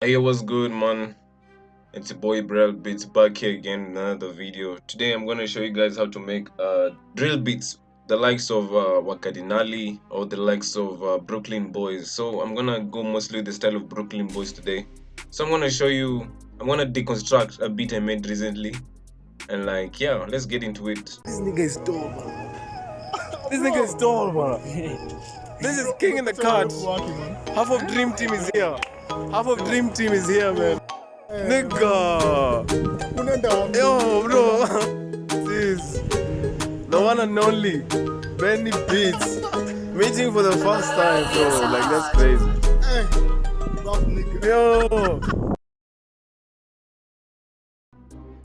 Hey, what's good, man? It's your boy Brel Beats back here again in another video. Today I'm gonna show you guys how to make drill beats, the likes of Wakadinali or the likes of Brooklyn Boys. So I'm gonna go mostly the style of Brooklyn Boys today. So I'm gonna deconstruct a beat I made recently, and like yeah, let's get into it. This nigga is tall, man. This nigga is tall, man. This is king in the cut. Half of Dream Team is here. Half of Dream Team is here, man. Nigga. Yo, bro. This the one and only Benny Beats. Meeting for the first time, bro. Like, that's crazy. Yo.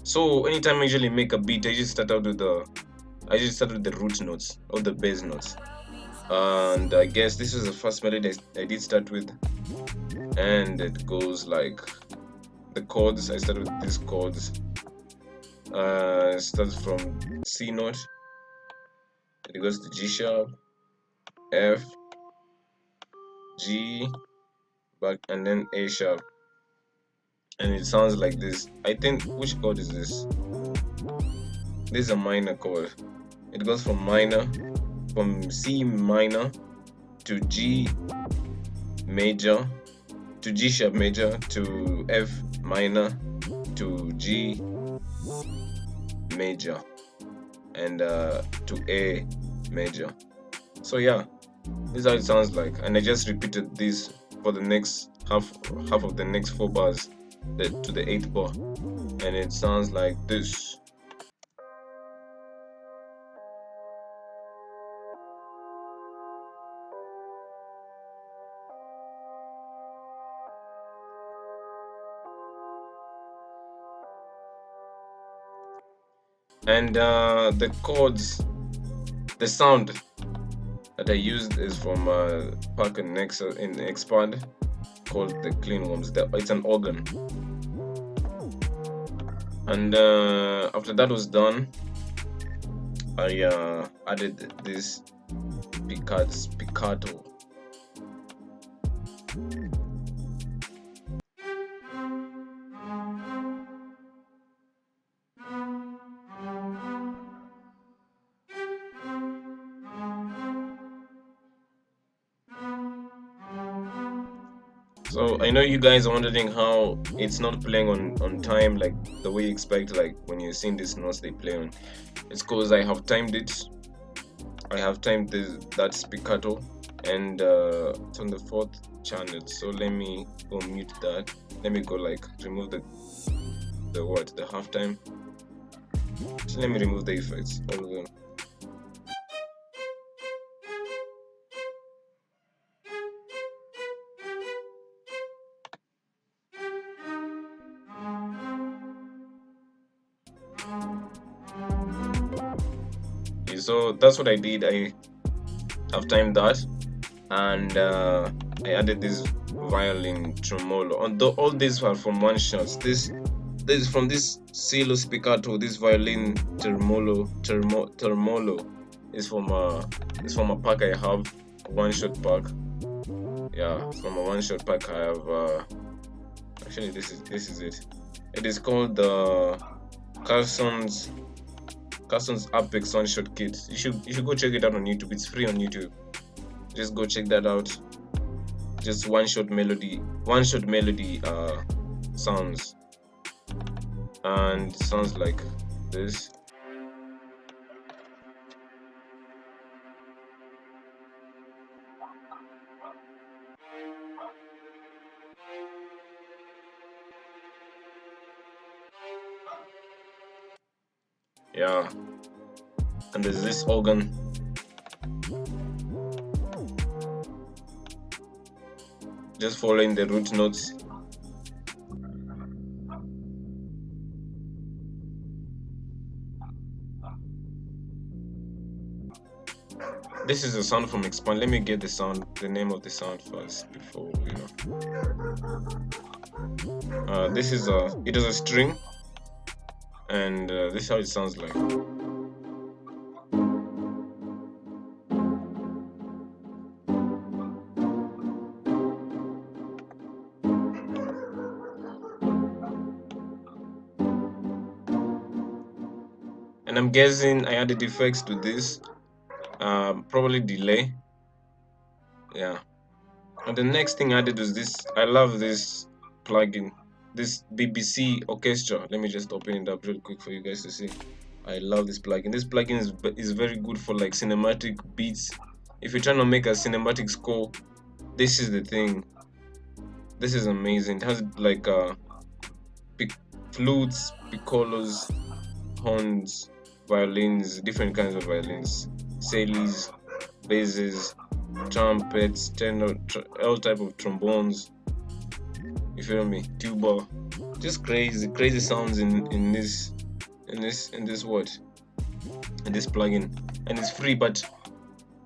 So anytime I usually make a beat, I just start with the root notes or the bass notes. And I guess this is the first melody I did start with, and it goes like the chords. I start with these chords. It starts from C note, it goes to G sharp, F, G, back, and then A sharp, and it sounds like this. I think, which chord is this? This is a minor chord. It goes from C minor to G major to G sharp major to F minor to G major and to A major. So yeah, this is how it sounds like, and I just repeated this for the next half of the next 4 bars to the 8th bar, and it sounds like this. And the chords, the sound that I used is from Park and Nexa in Expand, called the Clean Worms. It's an organ. And after that was done, I added this piccato. So I know you guys are wondering how it's not playing on time like the way you expect, like when you're seeing these notes they play on. It's because I have timed it. I have timed that spiccato, and it's on the 4th channel. So let me go mute that. Let me go like remove the halftime. So let me remove the effects, all of them. So that's what I did. I have timed that, and I added this violin tremolo. All these are from one shot. This is from this cello spiccato. This violin tremolo is from a pack I have, one shot pack. Yeah, from a one shot pack I have. Actually, this is it. It is called the Carson's Apex one shot kit. You should go check it out on YouTube. It's free on YouTube. Just go check that out. Just one shot melody sounds, and sounds like this. Yeah, and there's this organ. Just following the root notes. This is the sound from Expand. Let me get the name of the sound first before this is it is a string, and this is how it sounds like. And I'm guessing I added effects to this, probably delay. Yeah. And the next thing I did was this. I love this plugin, this BBC Orchestra. Let me just open it up real quick for you guys to see. I love this plugin. This plugin is very good for like cinematic beats. If you're trying to make a cinematic score, this is the thing. This is amazing. It has like flutes, piccolos, horns, violins, different kinds of violins, cellos, basses, trumpets, tenor, all type of trombones. You feel me? Tuba, just crazy sounds in this plugin, and it's free, but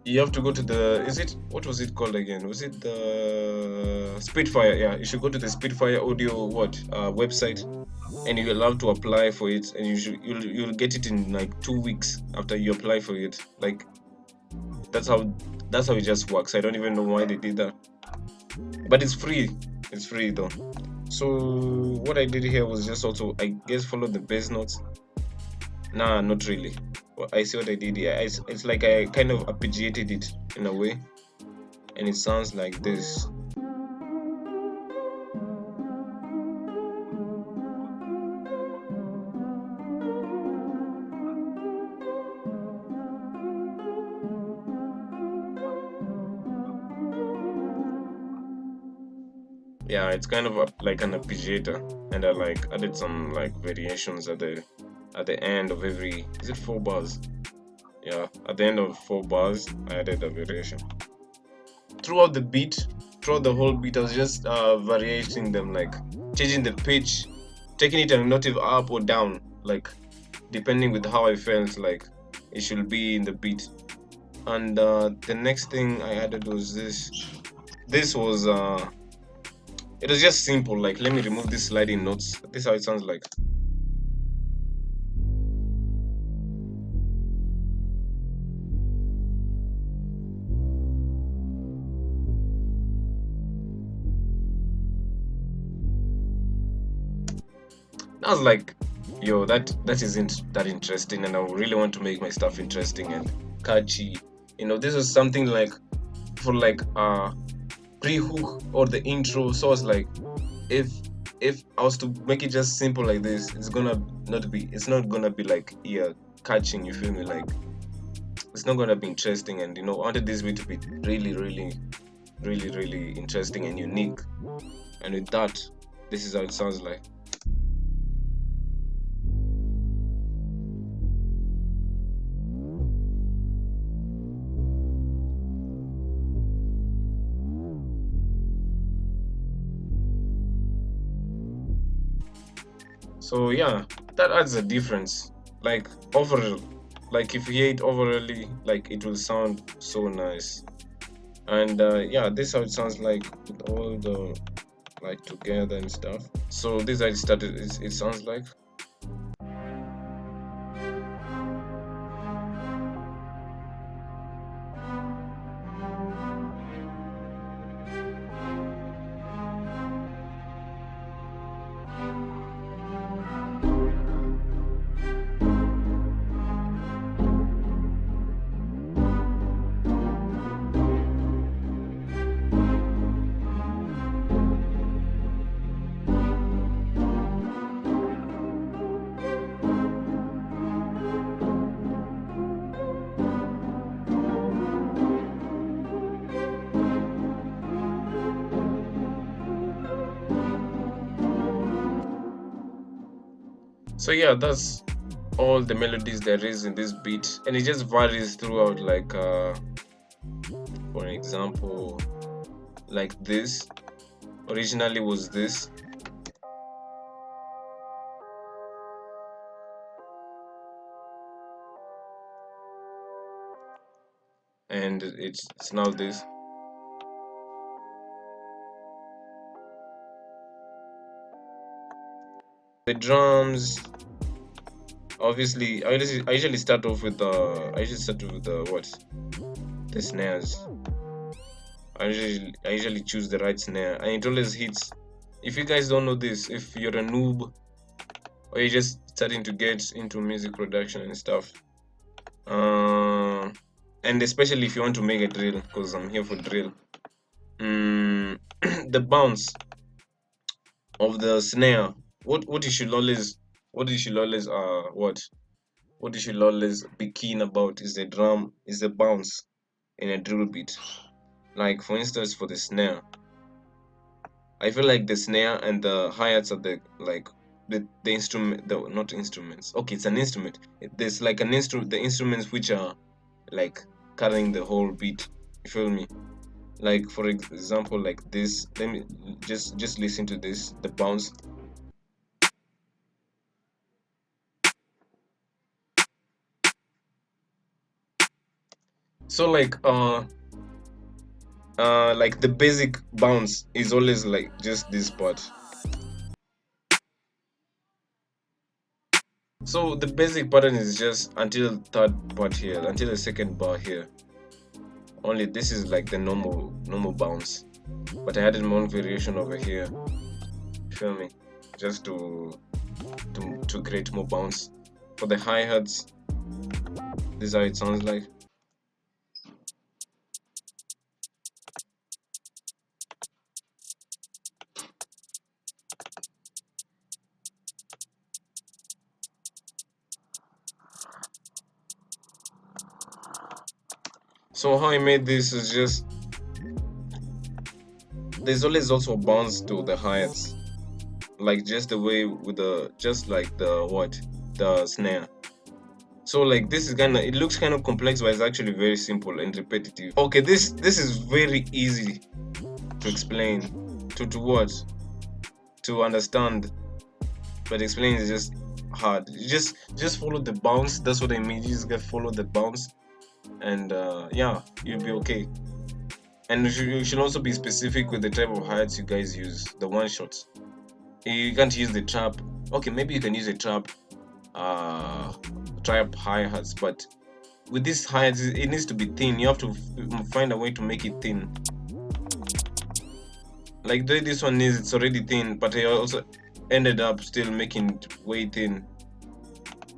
you have to go to the what was it called again? Was it the Spitfire? Yeah, you should go to the Spitfire Audio website, and you're allowed to apply for it, and you'll get it in like 2 weeks after you apply for it. Like that's how it just works. I don't even know why they did that, but it's free. It's free though. So what I did here was just also, I guess, follow the bass notes. Nah, not really. Well, I see what I did here. It's like I kind of arpeggiated it in a way, and it sounds like this. Yeah, it's kind of like an arpeggiator, and I like added some like variations at the end of every, is it 4 bars? Yeah, at the end of 4 bars I added a variation. Throughout the whole beat, I was just variating them, like changing the pitch, taking it an octave up or down, like depending with how I felt like it should be in the beat. And the next thing I added was this was it was just simple. Like, let me remove these sliding notes. This is how it sounds like. I was like, yo, that isn't that interesting, and I really want to make my stuff interesting and catchy. You know, this is something like for like pre-hook or the intro. So I was like, if I was to make it just simple like this, it's not gonna be like ear catching, you feel me? Like, it's not gonna be interesting. And you know, I wanted this beat to be really interesting and unique. And with that, this is how it sounds like. So yeah, that adds a difference. Like overall, like if you hear it overally, like it will sound so nice. And yeah, this is how it sounds like with all the like together and stuff. So this is how it started. It sounds like. So yeah, that's all the melodies there is in this beat, and it just varies throughout. Like for an example, like this originally was this, and it's now this. The drums, obviously, I usually start off with the snares. I usually choose the right snare, and it always hits. If you guys don't know this, if you're a noob, or you're just starting to get into music production and stuff. And especially if you want to make a drill, because I'm here for drill. The bounce of the snare. What you should always what you should always what you should always be keen about is the drum, is the bounce in a drill beat. Like for instance, for the snare, I feel like the snare and the hi-hats are the instrument, the not instruments. Okay, it's an instrument. There's like an instrument, the instruments which are like carrying the whole beat. You feel me? Like for example, like this. Let me just listen to this. The bounce. So like the basic bounce is always like just this part. So the basic pattern is just until third part here, until the second bar here. Only this is like the normal bounce, but I added my own variation over here. Feel me? Just to create more bounce. For the hi-hats, this is how it sounds like. So how I made this is just there's always also a bounce to the hi-hats, like just the way with the just like the snare. So like this is it looks kind of complex, but it's actually very simple and repetitive. Okay, this is very easy to explain, to what, to understand, but explaining is just hard. You just follow the bounce. That's what I mean. You just gotta follow the bounce, and yeah, you'll be okay. And you should also be specific with the type of hi-hats you guys use, the one shots. You can't use the trap. Okay, maybe you can use a trap hi-hats, but with this hi-hats it needs to be thin. You have to find a way to make it thin. Like this one is, it's already thin, but I also ended up still making it way thin,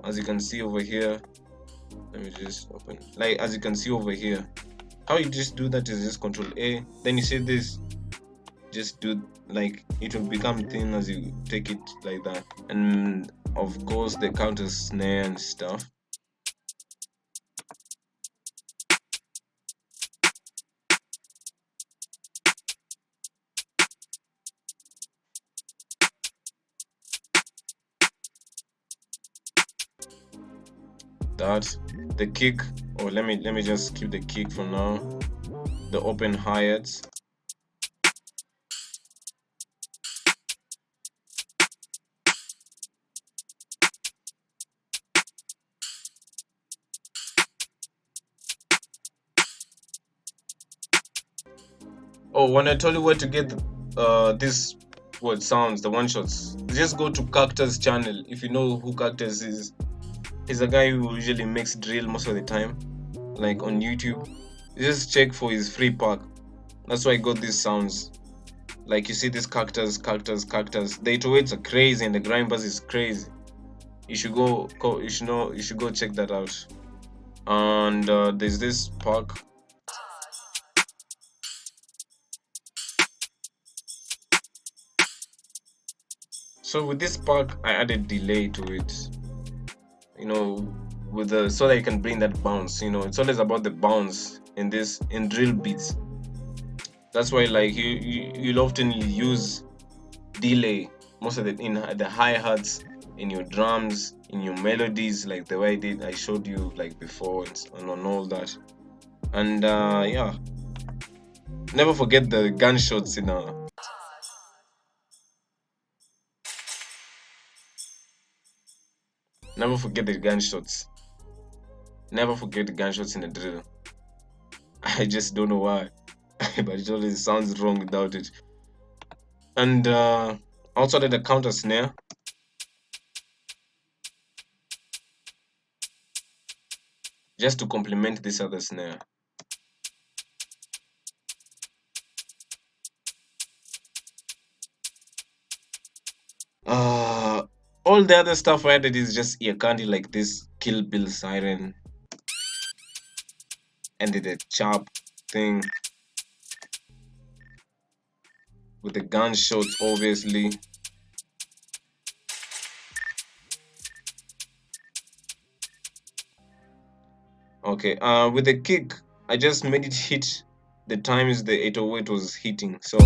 as you can see over here. Let me just open, like as you can see over here. How you just do that is just Control A, then you see this, just do like it will become thin as you take it like that. And of course the counter snare and stuff. That the kick, or let me just keep the kick for now. The open hi-hats. Oh, when I told you where to get this what sounds, the one shots, just go to Cactus channel. If you know who Cactus is, he's a guy who usually makes drill most of the time, like on YouTube. Just check for his free pack. That's why I got these sounds. Like you see this Cactus. The 808s are crazy and the grind buzz is crazy. You should you should go check that out. And there's this pack. So with this pack, I added delay to it. You know, with the so that you can bring that bounce. You know, it's always about the bounce in drill beats. That's why like you'll often use delay most of the in the hi-hats, in your drums, in your melodies, like the way I showed you like before, and on all that. And yeah, never forget the gunshots in never forget the gunshots. Never forget the gunshots in the drill. I just don't know why, but it always sounds wrong without it. And also did a counter snare. Just to complement this other snare. Uh all the other stuff I added is just ear candy, like this Kill Bill siren and the chop thing with the gunshots, obviously. Okay, with the kick, I just made it hit the times the 808 was hitting. So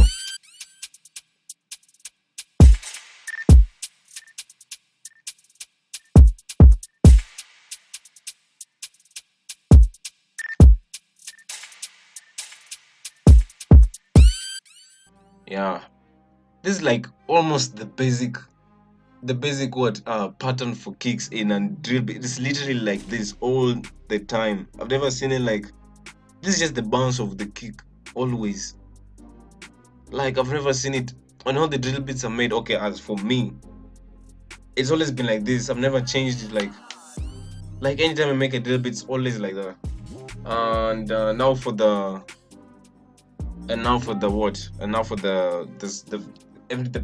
yeah, this is like almost the basic what pattern for kicks in and drill beat. It's literally like this all the time. I've never seen it like this. Is just the bounce of the kick always. Like I've never seen it when all the drill beats are made. Okay, as for me, it's always been like this. I've never changed it. Like anytime I make a drill beat, it's always like that. And now for the what? And now for the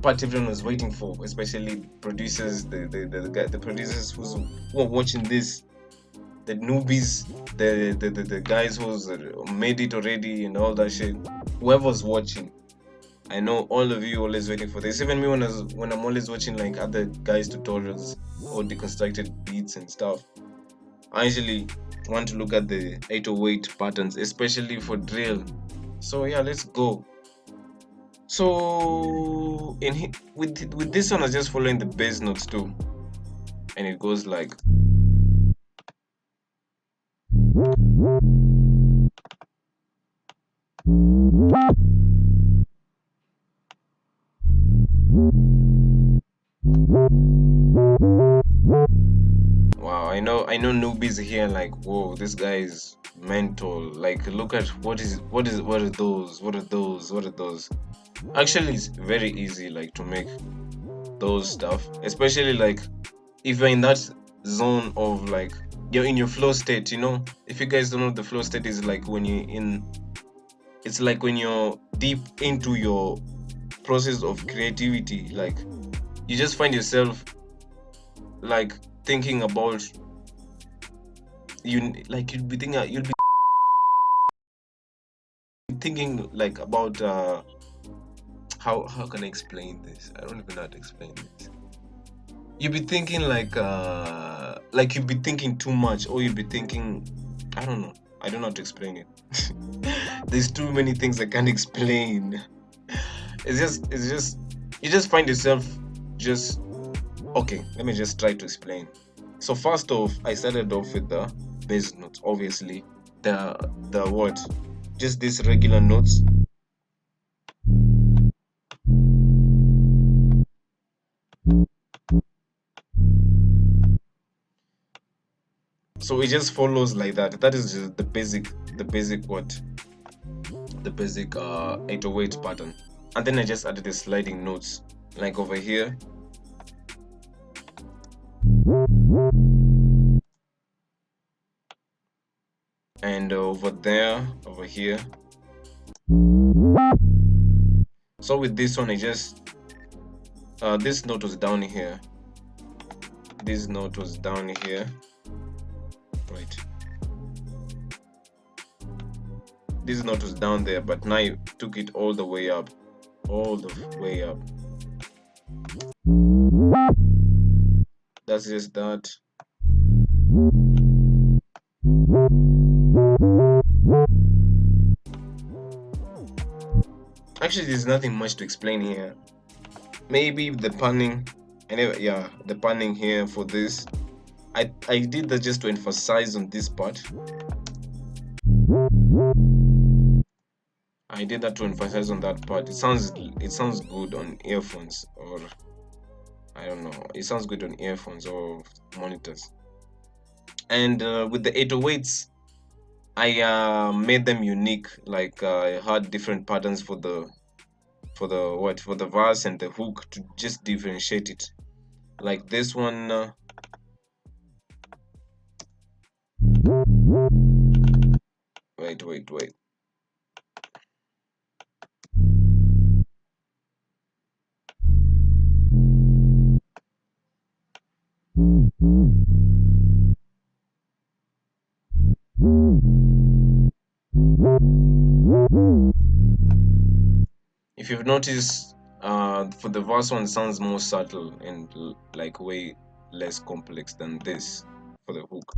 part everyone was waiting for, especially producers, the producers who are watching this, the newbies, the guys who's made it already and all that shit. Whoever's watching, I know all of you always waiting for this. Even me when I'm always watching like other guys' tutorials or deconstructed beats and stuff. I actually want to look at the 808 patterns, especially for drill. So yeah, let's go. So with this one, I'm just following the bass notes too, and it goes like. Wow, I know newbies here like, whoa, this guy is mental. Like, look at what are those? Actually, it's very easy like to make those stuff, especially like if you're in that zone of like you're in your flow state. If you guys don't know, the flow state is like when it's like when you're deep into your process of creativity, like you just find yourself like thinking about you'll be thinking like about how can I explain this? I don't even know how to explain this. You'll be thinking like you'll be thinking too much, or you'll be thinking, I don't know. I don't know how to explain it. There's too many things I can't explain. It's just you just find yourself just okay, let me just try to explain. So first off, I started off with the bass notes, obviously. The what? Just these regular notes. So it just follows like that. That is just the basic what? The basic 808 pattern. And then I just added the sliding notes. Like over here. And over there, over here. So with this one, I just this note was down here. This note was down here. Right. This note was down there, but now I took it all the way up. All the way up. That's just that. Actually, there's nothing much to explain here. Maybe the panning, yeah, the panning here for this. I did that just to emphasize on this part. I did that to emphasize on that part. It sounds good on earphones, or I don't know. It sounds good on earphones or monitors. And with the 808s, I made them unique. Like I had different patterns for the verse and the hook to just differentiate it. Like this one. Wait. If you've noticed, for the verse one sounds more subtle and like way less complex than this for the hook.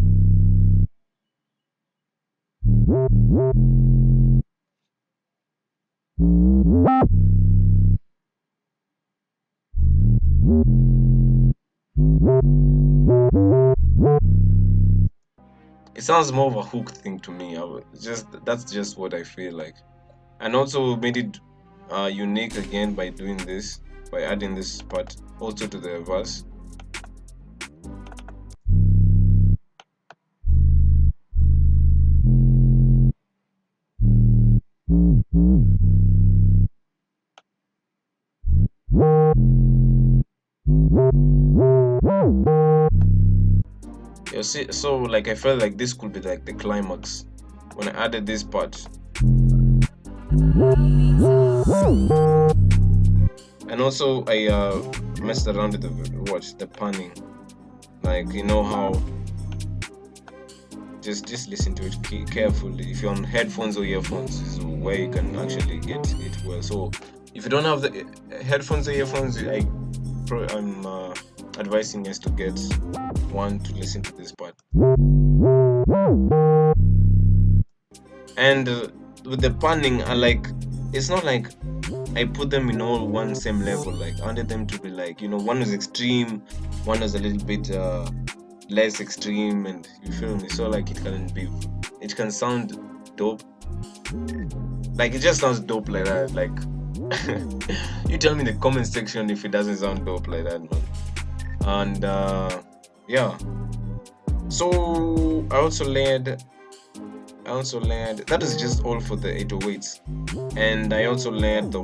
It sounds more of a hook thing to me. That's just what I feel like, and also made it unique again by doing this, by adding this part also to the verse. You see, so like I felt like this could be like the climax when I added this part. And also I messed around with the panning, like you know how just listen to it carefully. If you're on headphones or earphones is where you can actually get it well. So if you don't have the headphones or earphones, I'm advising us to get one to listen to this part. And with the panning, it's not like I put them in all one same level. Like I wanted them to be like, one was extreme, one was a little bit less extreme, and you feel me? So like it can sound dope. Like it just sounds dope like that. Like you tell me in the comment section if it doesn't sound dope like that, man. And yeah. So I also layered that is just all for the 808s, and I also layered the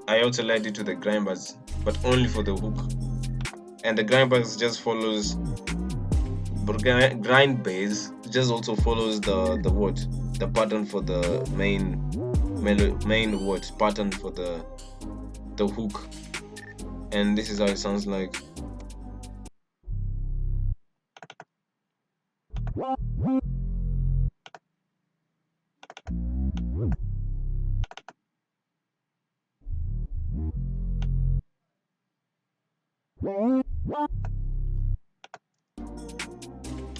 I also layered it to the grind bars, but only for the hook, and the grind bars just follows grind bass just also follows the pattern for the main pattern for the hook, and this is how it sounds like.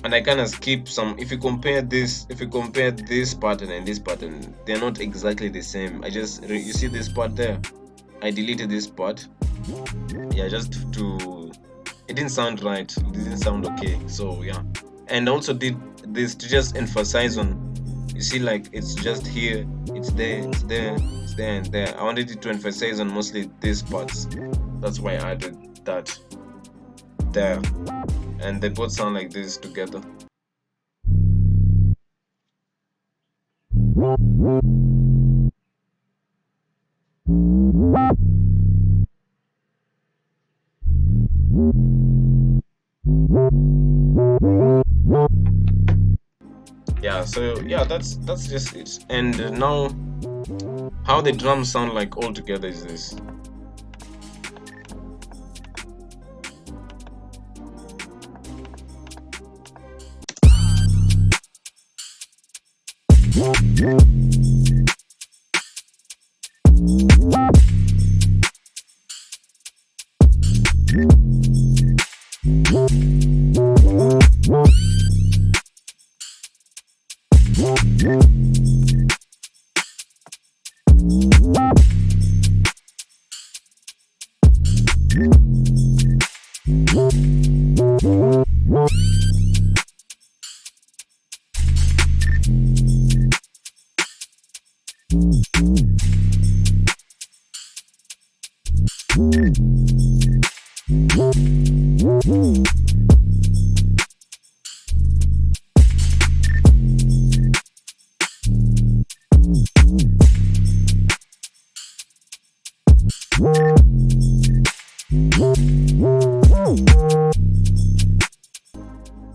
And I kind of skip some. If you compare this pattern and this pattern, they're not exactly the same. You see this part there, I deleted this part, yeah, just it didn't sound right, it didn't sound okay. So yeah, and also did this to just emphasize on, you see, like it's just here, it's there, and there. I wanted it to emphasize on mostly these parts. That's why I added that there, and they both sound like this together. Yeah, so yeah, that's just it. And now how the drums sound like all together is this.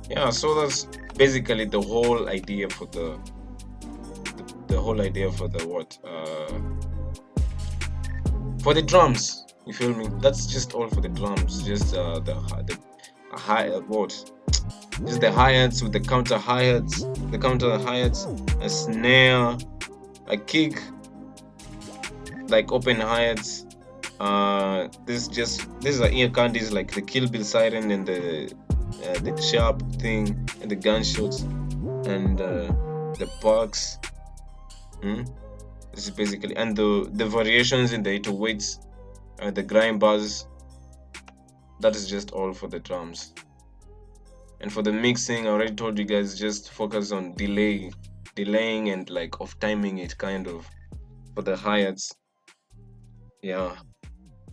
Yeah, so that's basically the whole idea for the for the drums. You feel me? That's just all for the drums. Just a hi what? Just the hi-hats with the counter hi-hats, a snare, a kick, like open hi-hats. These are ear candies like the Kill Bill siren and the sharp thing and the gunshots and the parks. This is basically, and the variations in the 808s, the grind bars. That is just all for the drums. And for the mixing, I already told you guys, just focus on delaying and like off timing it kind of. For the hi-hats, yeah.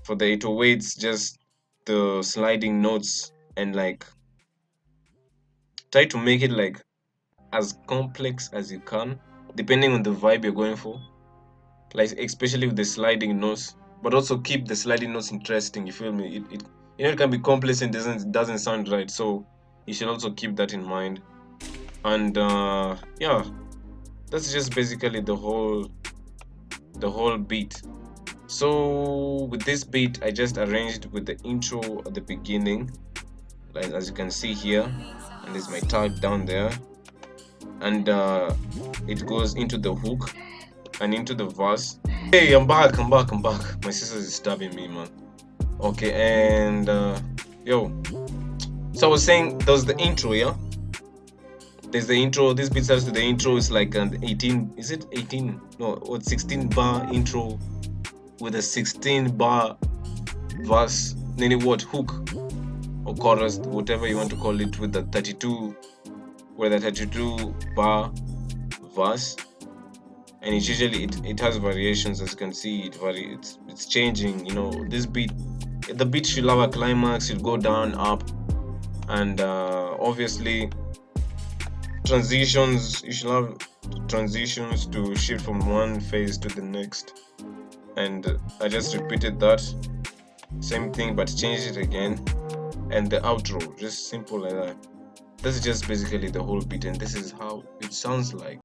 For the 808s, just the sliding notes and like try to make it like as complex as you can, depending on the vibe you're going for. Like especially with the sliding notes, but also keep the sliding notes interesting. You feel me? It can be complex and doesn't sound right. So you should also keep that in mind. And yeah, that's just basically the whole beat. So with this beat, I just arranged with the intro at the beginning, like as you can see here, and there's my tag down there, and it goes into the hook and into the verse. Hey, I'm back. My sister is stabbing me, man. Okay, and yo, so I was saying there's the intro, yeah. There's the intro. This beat starts with the intro. It's like an 18. Is it 18? No, what 16 bar intro with a 16 bar verse. Then what hook or chorus, whatever you want to call it, with the 32 bar verse. And it usually it has variations, as you can see. It's changing. You know, the beat should have a climax. Should go down, up, and obviously transitions. You should have transitions to shift from one phase to the next. And I just repeated that same thing, but changed it again. And the outro, just simple like that. This is just basically the whole beat, and this is how it sounds like.